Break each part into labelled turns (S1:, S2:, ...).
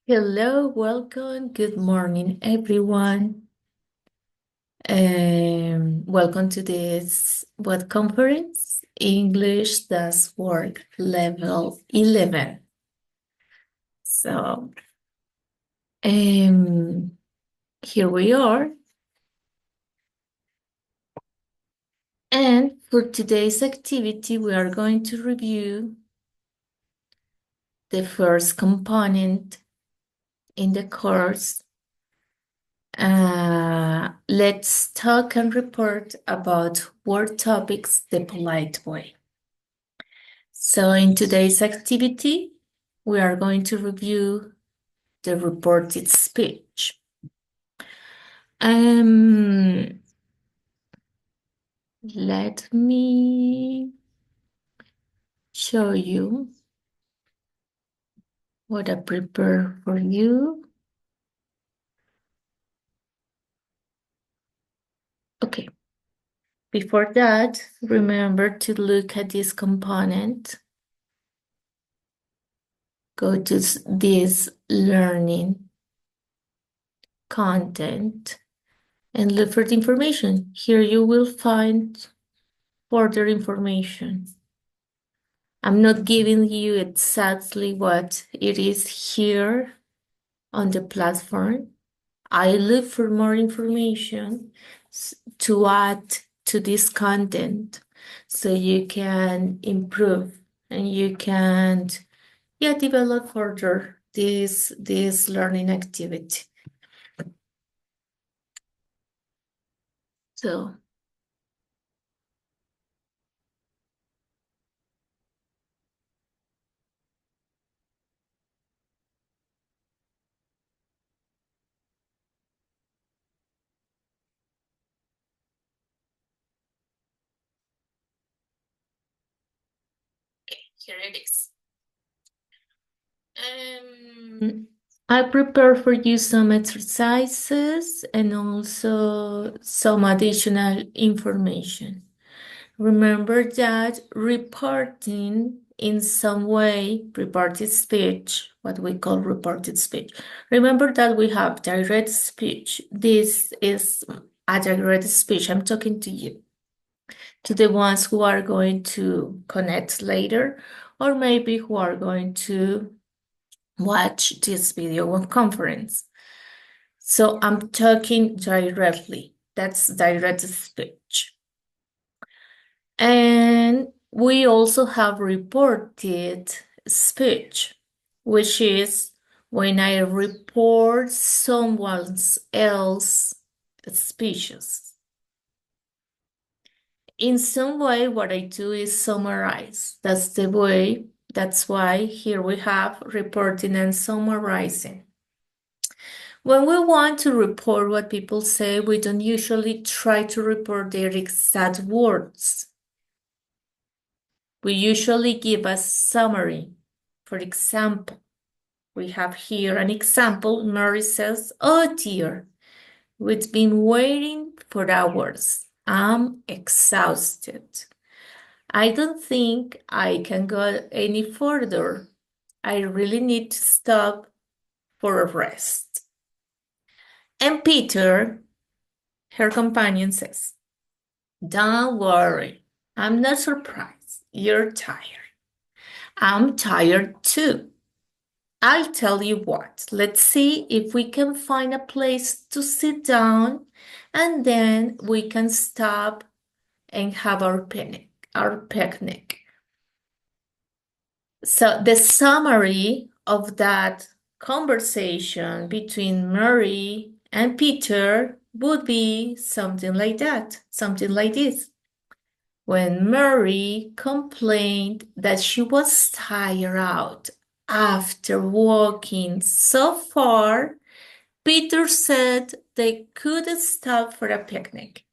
S1: Hello, welcome. Good morning, everyone. Welcome to this web conference, English Does Work Level 11. So, um, here we are. And for today's activity, we are going to review the first component in the course. Let's talk and report about word topics the polite way. So in today's activity, we are going to review the reported speech. Let me show you what I prepared for you. Okay. Before that, remember to look at this component. Go to this learning content and look for the information. Here you will find further information. I'm not giving you exactly what it is here on the platform. I look for more information to add to this content so you can improve and you can develop further this learning activity. So here it is. I prepare for you some exercises and also some additional information. Remember that reporting in some way, reported speech, what we call reported speech. Remember that we have direct speech. This is a direct speech. I'm talking to you, to the ones who are going to connect later, or maybe who are going to watch this video conference. So I'm talking directly. That's direct speech. And we also have reported speech, which is when I report someone else's speeches. In some way, what I do is summarize. That's why here we have reporting and summarizing. When we want to report what people say, we don't usually try to report their exact words. We usually give a summary. For example, we have here an example. Mary says, "Oh dear, we've been waiting for hours. I'm exhausted. I don't think I can go any further. I really need to stop for a rest." And Peter, her companion, says, "Don't worry. I'm not surprised. You're tired. I'm tired too. I'll tell you what, let's see if we can find a place to sit down and then we can stop and have our picnic. So the summary of that conversation between Mary and Peter would be something like that, something like this. When Mary complained that she was tired out after walking so far, Peter said they could stop for a picnic.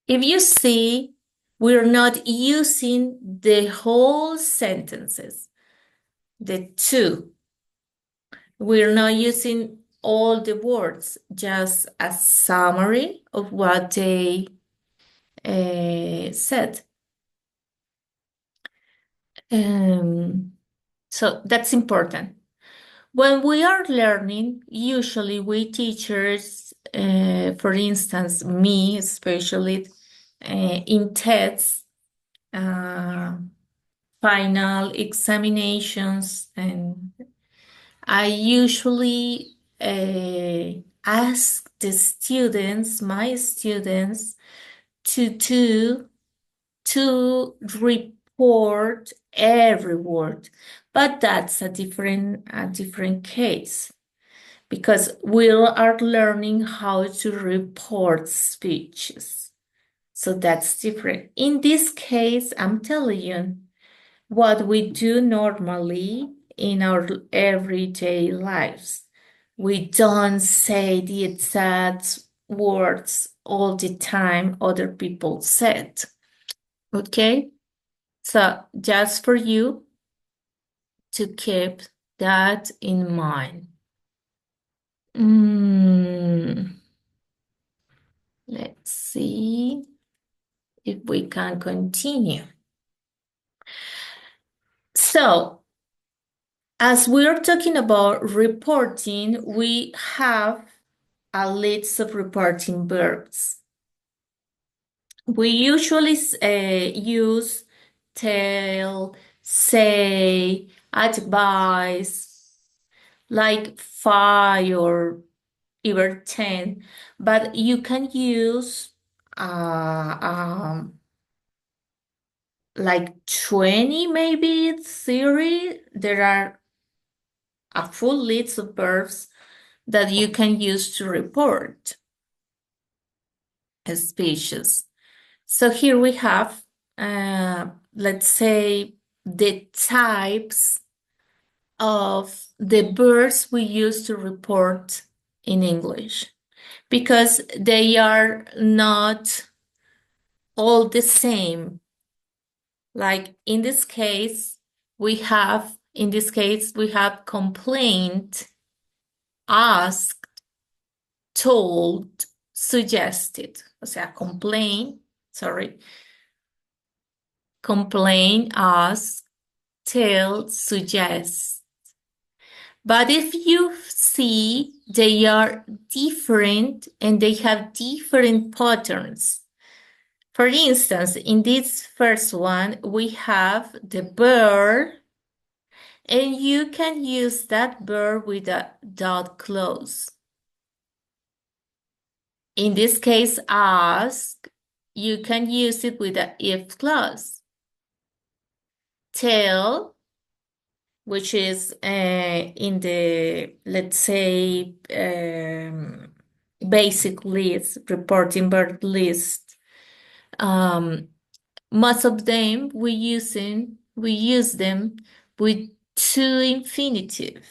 S1: If you see, we're not using the whole sentences, the two. We're not using all the words, just a summary of what they said. So that's important. When we are learning, usually we teachers, for instance, me especially, in tests, uh, final examinations, and I usually ask the students, my students, to do to report every word, but that's a different case because we are learning how to report speeches. So that's different. In this case, I'm telling you what we do normally in our everyday lives. We don't say the exact words all the time other people said. Okay? So just for you to keep that in mind. Mm, let's see if we can continue. So, as we're talking about reporting, we have a list of reporting verbs. We usually use tell, say, advise, like 5 or even 10, but you can use uh, um, like 20, maybe 30. There are a full list of verbs that you can use to report speeches. So here we have, let's say, the types of the verbs we use to report in English because they are not all the same. Like in this case, we have complained, asked, told, suggested. O sea, complain, ask, tell, suggest. But if you see, they are different and they have different patterns. For instance, in this first one, we have the verb, and you can use that verb with a dot clause. In this case, ask, you can use it with a if clause. Tell, which is in the, let's say, basic list, reporting verb list. Most of them we use them with to infinitive.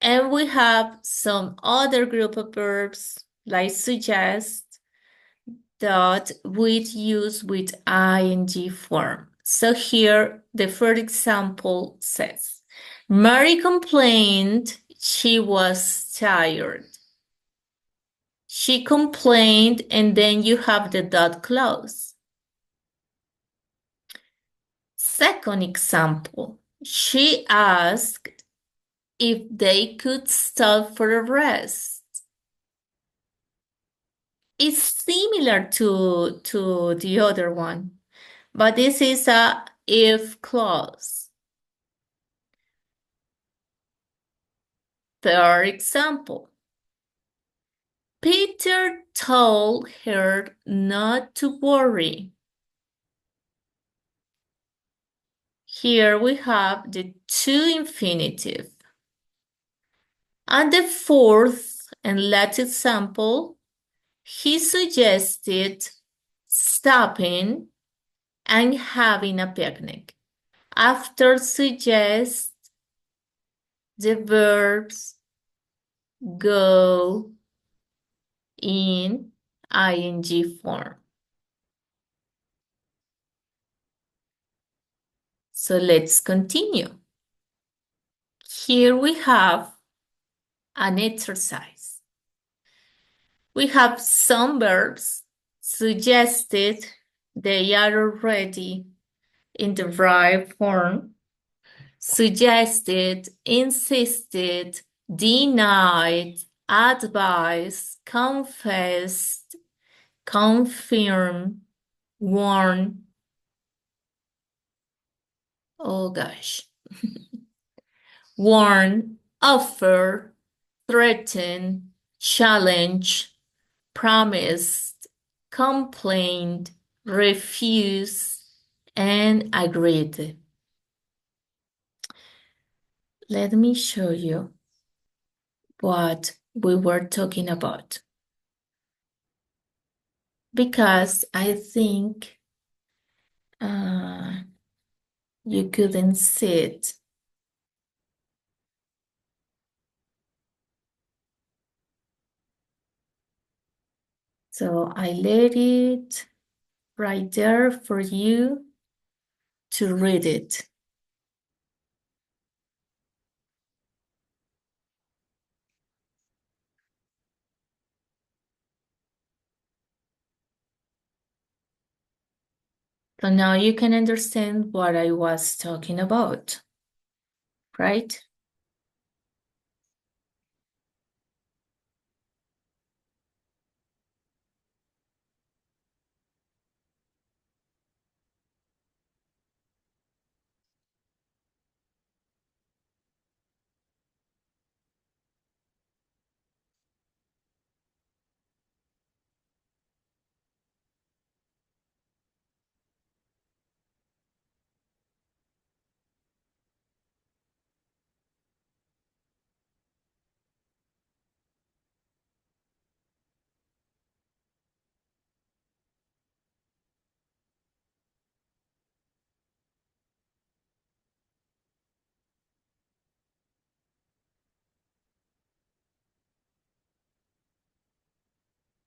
S1: And we have some other group of verbs like suggest that we use with ing form. So here the first example says, Mary complained she was tired. She complained, and then you have the dot clause. Second example, she asked if they could stop for a rest. It's similar to the other one, but this is a if clause. Third example, Peter told her not to worry. Here we have the to infinitive. And the fourth and last example, he suggested stopping and having a picnic. After suggest, the verbs go in ing form. So let's continue. Here we have an exercise. We have some verbs suggested. They are already in the right form. suggested, insisted, denied, advised, confessed, confirm, warn. Oh gosh. Warn, offer, threaten, challenge, promised, complained, refused, and agreed. Let me show you what we were talking about. Because I think you couldn't see it. So I let it right there for you to read it. So now you can understand what I was talking about, right?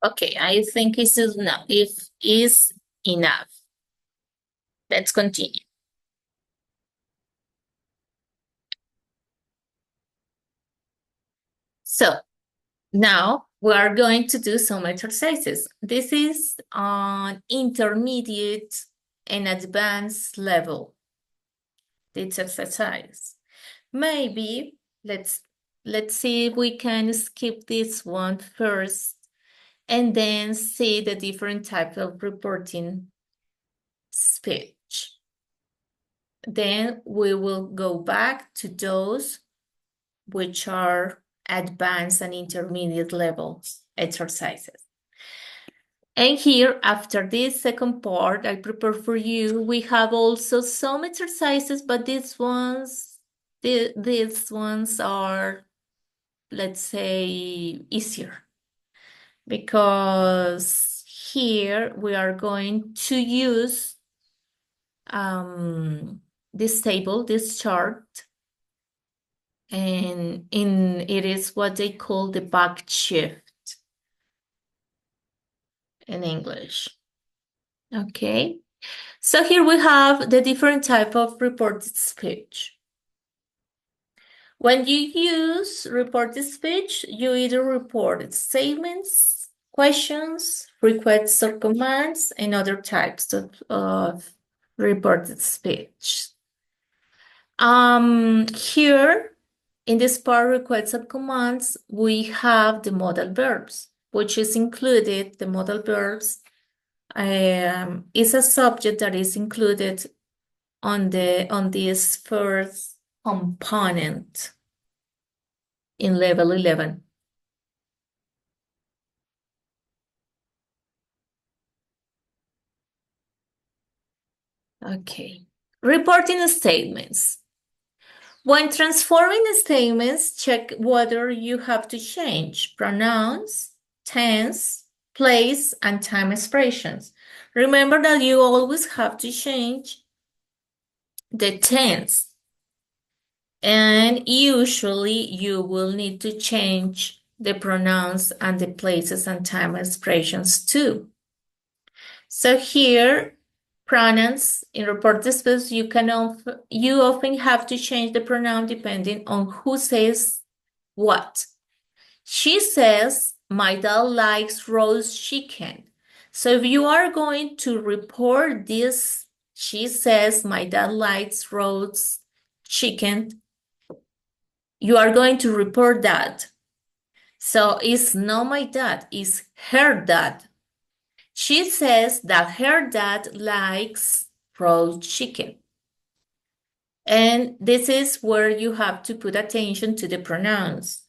S1: Okay, I think this is enough. If is enough, let's continue. So now we are going to do some exercises. This is on intermediate and advanced level. This exercise. Maybe let's see if we can skip this one first and then see the different type of reporting speech. Then we will go back to those which are advanced and intermediate level exercises. And here, after this second part I prepare for you, we have also some exercises, but these ones are, let's say, easier because here we are going to use this table, this chart, and it is what they call the back shift in English. Okay, so here we have the different type of reported speech. When you use reported speech, you either report statements, questions, requests or commands, and other types of reported speech. Here, in this part, requests and commands, we have the modal verbs, which is included, the modal verbs is a subject that is included on this first component in level 11. Okay. Reporting statements. When transforming statements, check whether you have to change pronouns, tense, place, and time expressions. Remember that you always have to change the tense. And usually you will need to change the pronouns and the places and time expressions too. So here, pronouns in reported speech, you often have to change the pronoun depending on who says what. She says, my dad likes roast chicken. So if you are going to report this, she says, my dad likes roast chicken, you are going to report that. So it's not my dad, it's her dad. She says that her dad likes roast chicken. And this is where you have to put attention to the pronouns.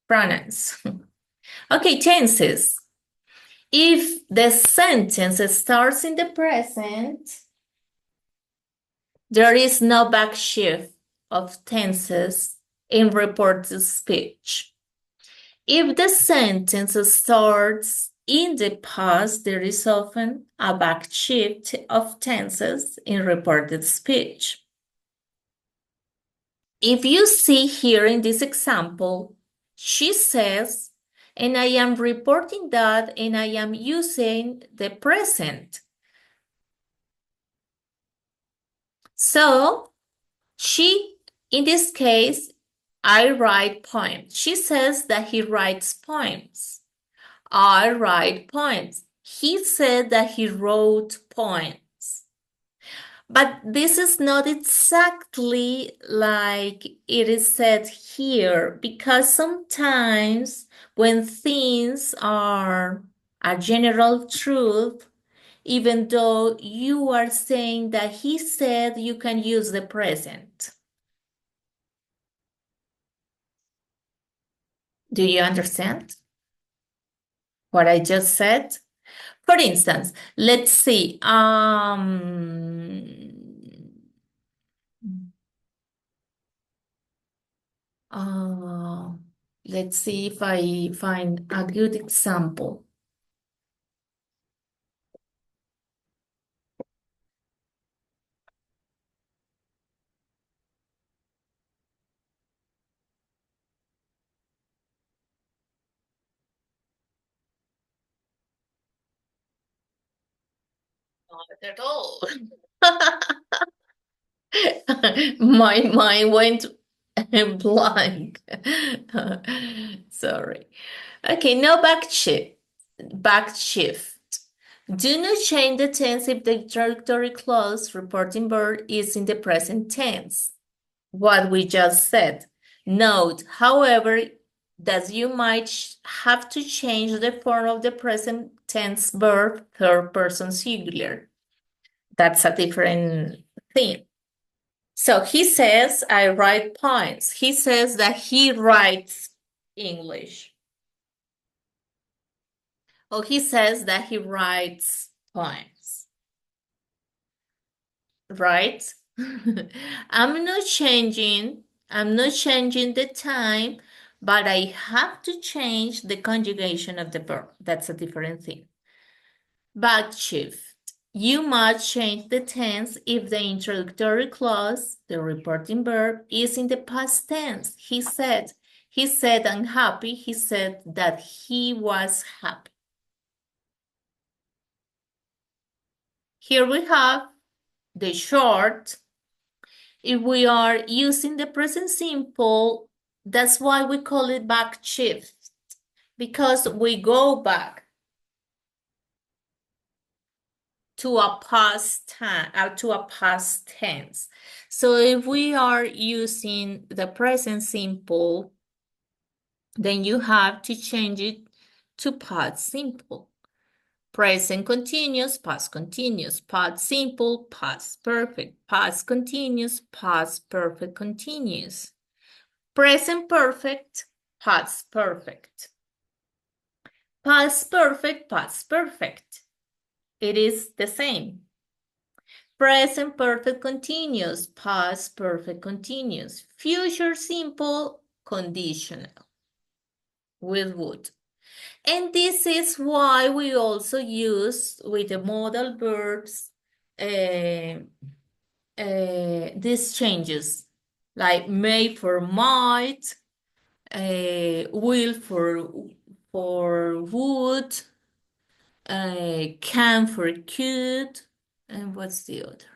S1: Pronouns. Okay, tenses. If the sentence starts in the present, there is no back shift of tenses in reported speech. If the sentence starts in the past, there is often a back shift of tenses in reported speech. If you see here in this example, she says, and I am reporting that, and I am using the present. So she, in this case, I write poems. She says that he writes poems. I write poems. He said that he wrote poems. But this is not exactly like it is said here, because sometimes when things are a general truth, even though you are saying that he said, you can use the present. Do you understand what I just said? For instance, let's see. Uh, let's see if I find a good example. Not at all. My mind went blank. Sorry. Okay, no back shift. Back shift. Do not change the tense if the introductory clause reporting verb is in the present tense. What we just said. Note, however, that you might have to change the form of the present tense verb, third person singular. That's a different thing. So he says, I write poems. He says that he writes English. Oh, he says that he writes poems. Right? I'm not changing the time, but I have to change the conjugation of the verb. That's a different thing. Back shift. You must change the tense if the introductory clause, the reporting verb, is in the past tense. He said, I'm happy. He said that he was happy. Here we have the short. If we are using the present simple, that's why we call it back shift, because we go back to a past tense. So if we are using the present simple, then you have to change it to past simple. Present continuous, past simple, past perfect, past continuous, past perfect continuous. Present perfect, past perfect. Past perfect, past perfect. It is the same. Present perfect continuous, past perfect continuous. Future simple, conditional with would. And this is why we also use with the modal verbs these changes, like may for might, will for would, can for could, and what's the other?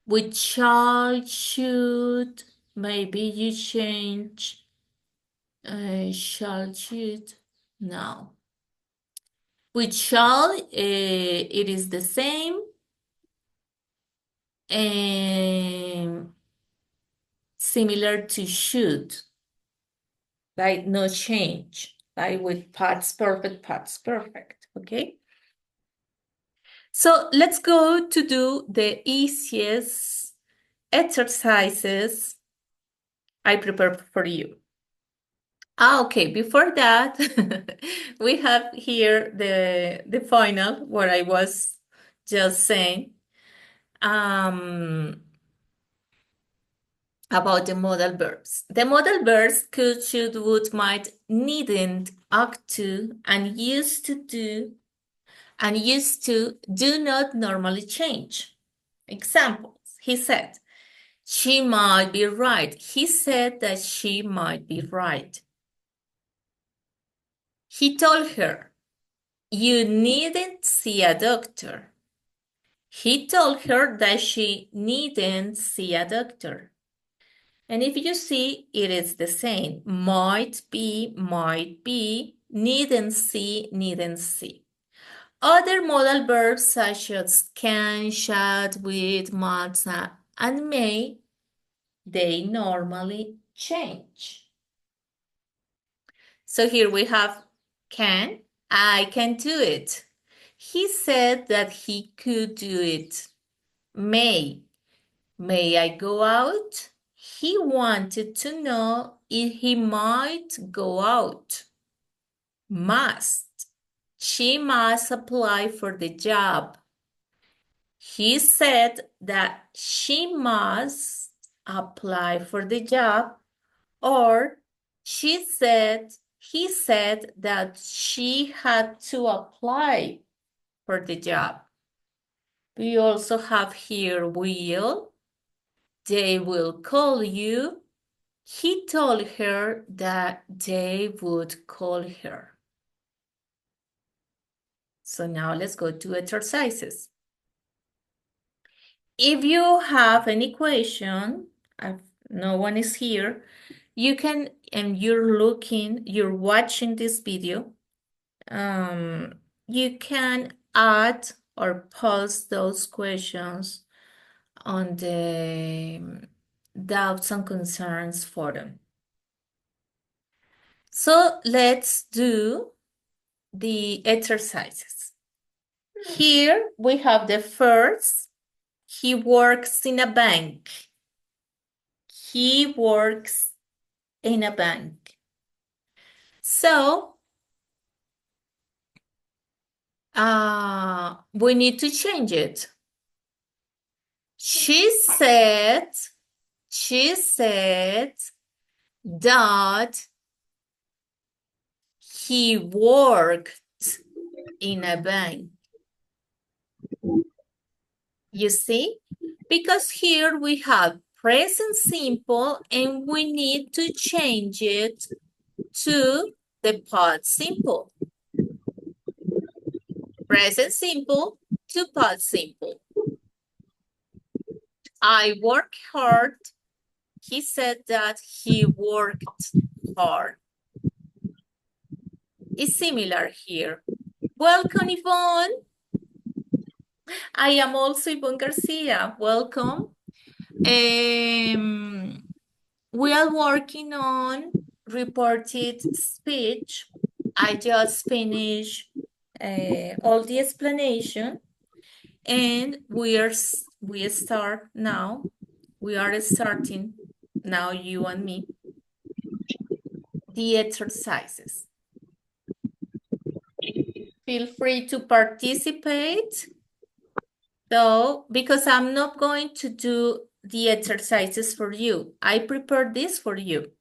S1: With shall, should, maybe you change shall, should, no. With shall, it is the same. and similar to should, like no change, like with past perfect, okay? So let's go to do the easiest exercises I prepared for you. Okay, before that, we have here the final, what I was just saying, about the modal verbs. The modal verbs could, should, would, might, needn't, ought to, and used to do not normally change. Examples, he said, she might be right. He said that she might be right. He told her, you needn't see a doctor. He told her that she needn't see a doctor. And if you see, it is the same. Might be, needn't see. Other modal verbs such as can, should, would, must, and may, they normally change. So here we have can, I can do it. He said that he could do it. May I go out? He wanted to know if he might go out. Must. She must apply for the job. He said that she must apply for the job, or he said that she had to apply for the job. We also have here will. They will call you. He told her that they would call her. So now let's go to exercises. If you have any question, if no one is here, you can, and you're watching this video, you can add or post those questions on the doubts and concerns forum. So let's do the exercises. Here we have the first. He works in a bank. He works in a bank. So we need to change it. She said that he worked in a bank. You see? Because here we have present simple and we need to change it to the past simple. Present simple to past simple. I work hard. He said that he worked hard. It's similar here. Welcome, Yvonne. I am also Yvonne Garcia. Welcome. We are working on reported speech. I just finished all the explanation, and we are starting now, you and me, the exercises. Feel free to participate. So, because I'm not going to do the exercises for you, I prepared this for you.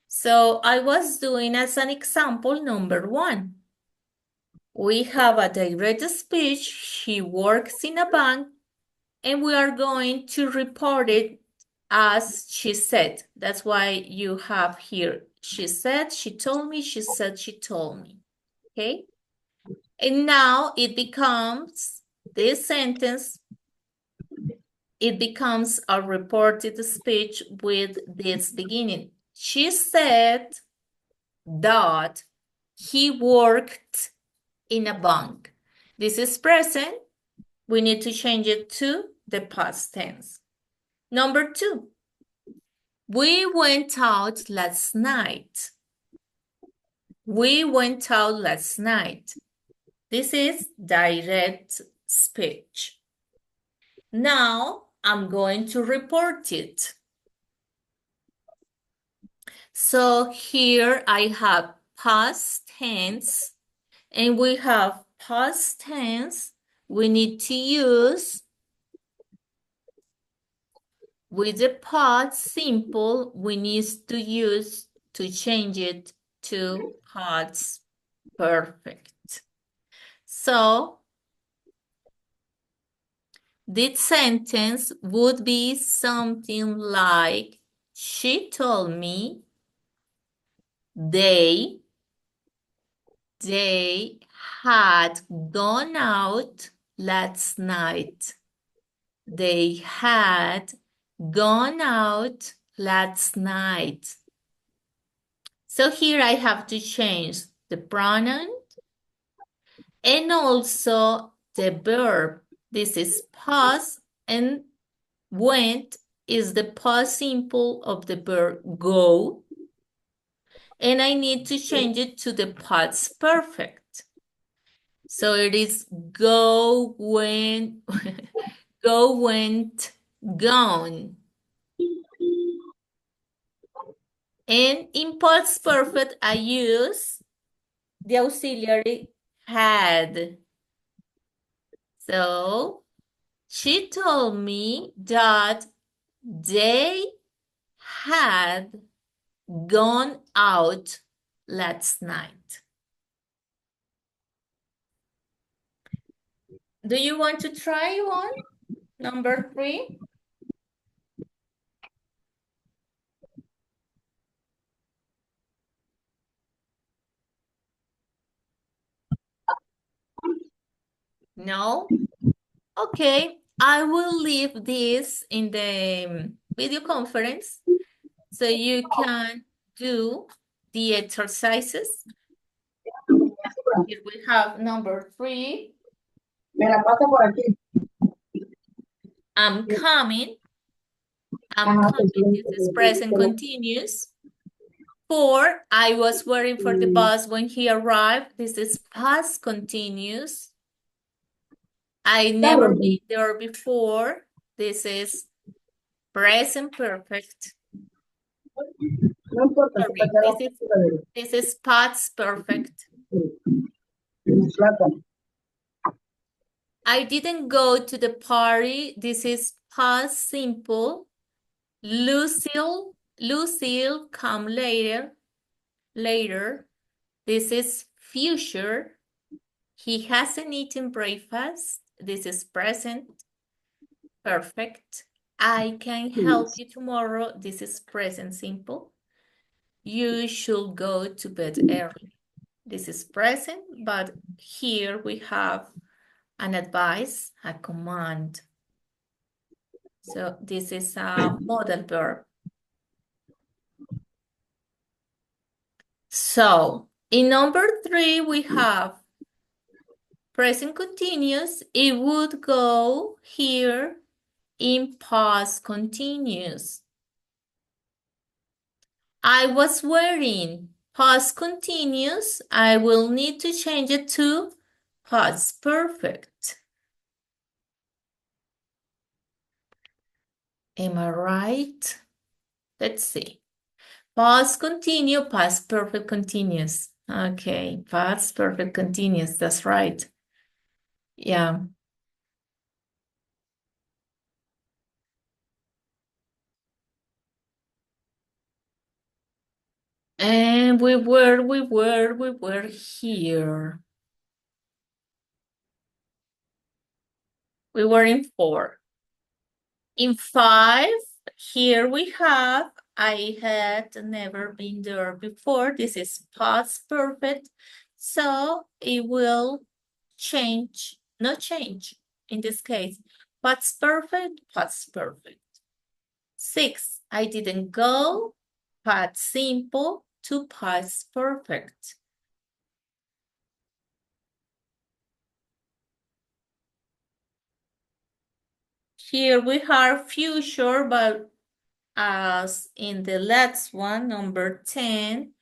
S1: So I was doing as an example number 1. We have a direct speech. He works in a bank, and we are going to report it as she said. That's why you have here, she said, she told me, she said, she told me. Okay? And now it becomes, this sentence, it becomes a reported speech with this beginning. She said that he worked in a bank. This is present. We need to change it to the past tense. Number 2, we went out last night. We went out last night. This is direct speech. Now I'm going to report it. So here I have past tense, and we have past tense. We need to use with the past simple, we need to use to change it to past perfect. So this sentence would be something like, she told me they had gone out last night. They had gone out last night. So here I have to change the pronoun and also the verb. This is past, and went is the past simple of the verb go. And I need to change it to the past perfect. So it is go, went, go, went, gone. And in past perfect, I use the auxiliary had. So she told me that they had gone out last night. Do you want to try one? Number 3? No? Okay, I will leave this in the video conference so you can do the exercises. Here we have number 3.
S2: Me la pasa por aquí.
S1: I'm coming. I'm
S2: Ajá,
S1: coming. This is present continuous. 4, I was waiting for the bus when he arrived. This is past continuous. I never been there before. This is present perfect.
S2: No importa.
S1: Sorry, this is past perfect. I didn't go to the party. This is past simple. Lucille come later. This is future. He hasn't eaten breakfast. This is present perfect. I can help you tomorrow. This is present simple. You should go to bed early. This is present, but here we have an advice, a command. So this is a modal verb. So in number 3, we have present continuous. It would go here in past continuous. I was wearing past continuous. I will need to change it to past perfect. Am I right? Let's see. Past continue, past perfect continuous. Okay, past perfect continuous. That's right. Yeah. And we were here. We were in 4. In 5, here we have, I had never been there before. This is past perfect. So it will change, no change in this case. Past perfect, past perfect. 6, I didn't go, past simple to past perfect. Here we have future, but as in the last one, number 10,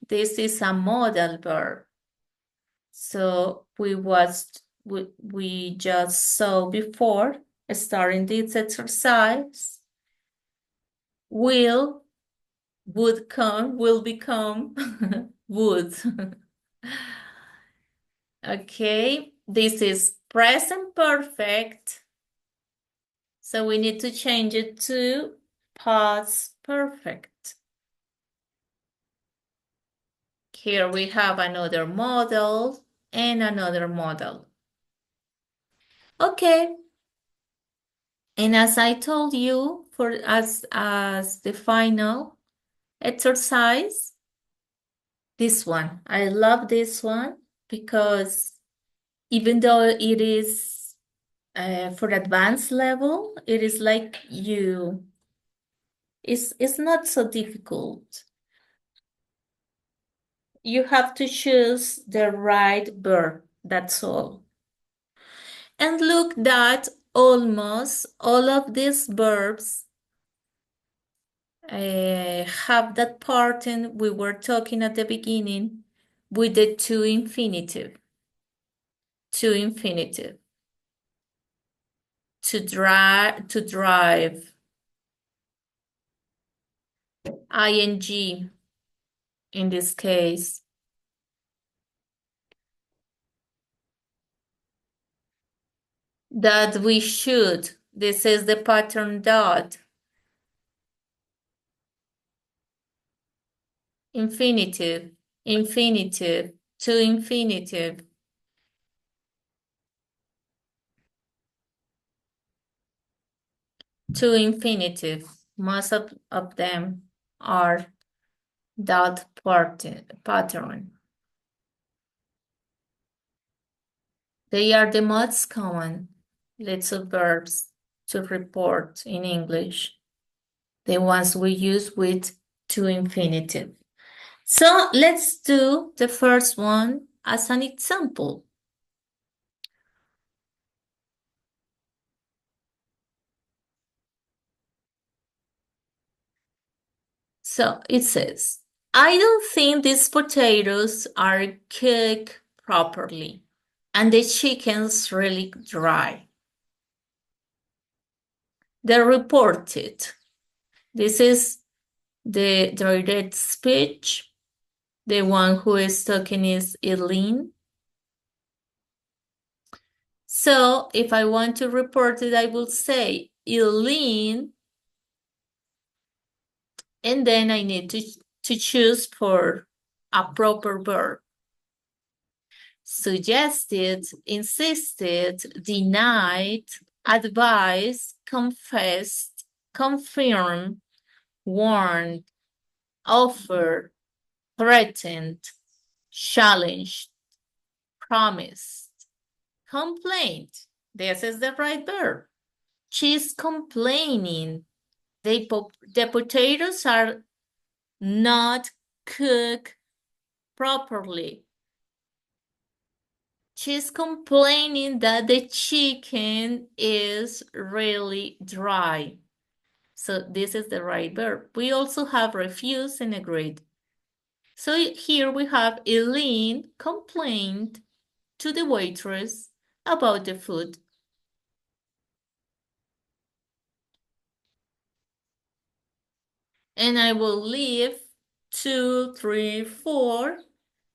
S1: this is a modal verb. So we just saw before, starting this exercise, will will become would. Okay, this is present perfect. So we need to change it to past perfect. Here we have another model and another model. Okay, and as I told you, for as the final exercise, this one. I love this one because even though it is for advanced level, it is like it's not so difficult. You have to choose the right verb, that's all. And look that almost all of these verbs have that pattern we were talking at the beginning with the to infinitive. To infinitive. To drive. Ing in this case. That we should. This is the pattern dot. Infinitive. Infinitive. To infinitive. To infinitive. Most of them are dot pattern. They are the most common little verbs to report in English. The ones we use with to infinitive. So let's do the first one as an example. So it says, I don't think these potatoes are cooked properly, and the chicken's really dry. They're reported. This is the direct speech. The one who is talking is Eileen. So if I want to report it, I will say Eileen, and then I need to choose for a proper verb. Suggested, insisted, denied, advised, confessed, confirmed, warned, offered, threatened, challenged, promised, complained. This is the right verb. She's complaining. The potatoes are not cooked properly. She's complaining that the chicken is really dry. So this is the right verb. We also have refuse and agreed. So here we have Eileen complained to the waitress about the food. And I will leave 2, 3, 4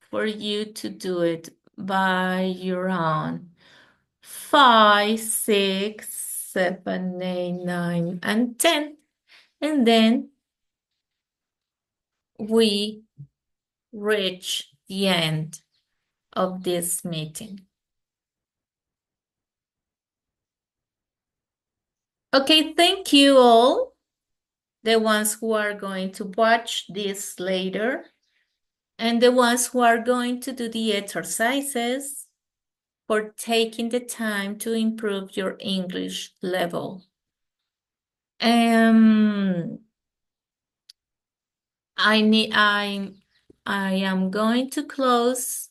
S1: for you to do it by your own. 5, 6, 7, 8, 9, and 10. And then we reach the end of this meeting. Okay, thank you all, the ones who are going to watch this later, and the ones who are going to do the exercises, for taking the time to improve your English level. I am going to close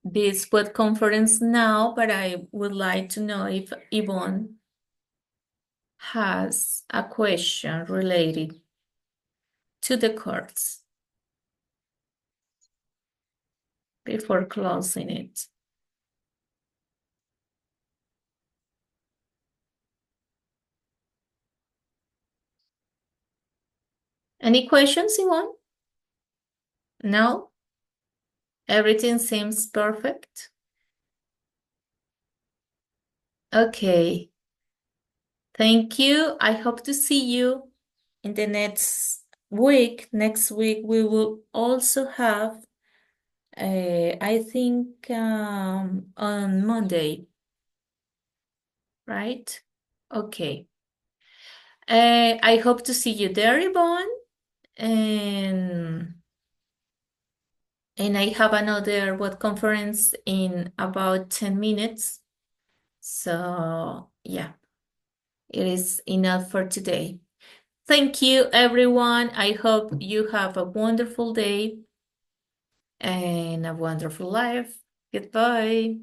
S1: this web conference now, but I would like to know if Yvonne has a question related to the course before closing it. Any questions, Yvonne? No? Everything seems perfect? Okay. Thank you. I hope to see you in the next week. Next week, we will also have, I think, on Monday, right? Okay. I hope to see you there, Yvonne. And I have another web conference in about 10 minutes. So yeah, it is enough for today. Thank you, everyone. I hope you have a wonderful day and a wonderful life. Goodbye.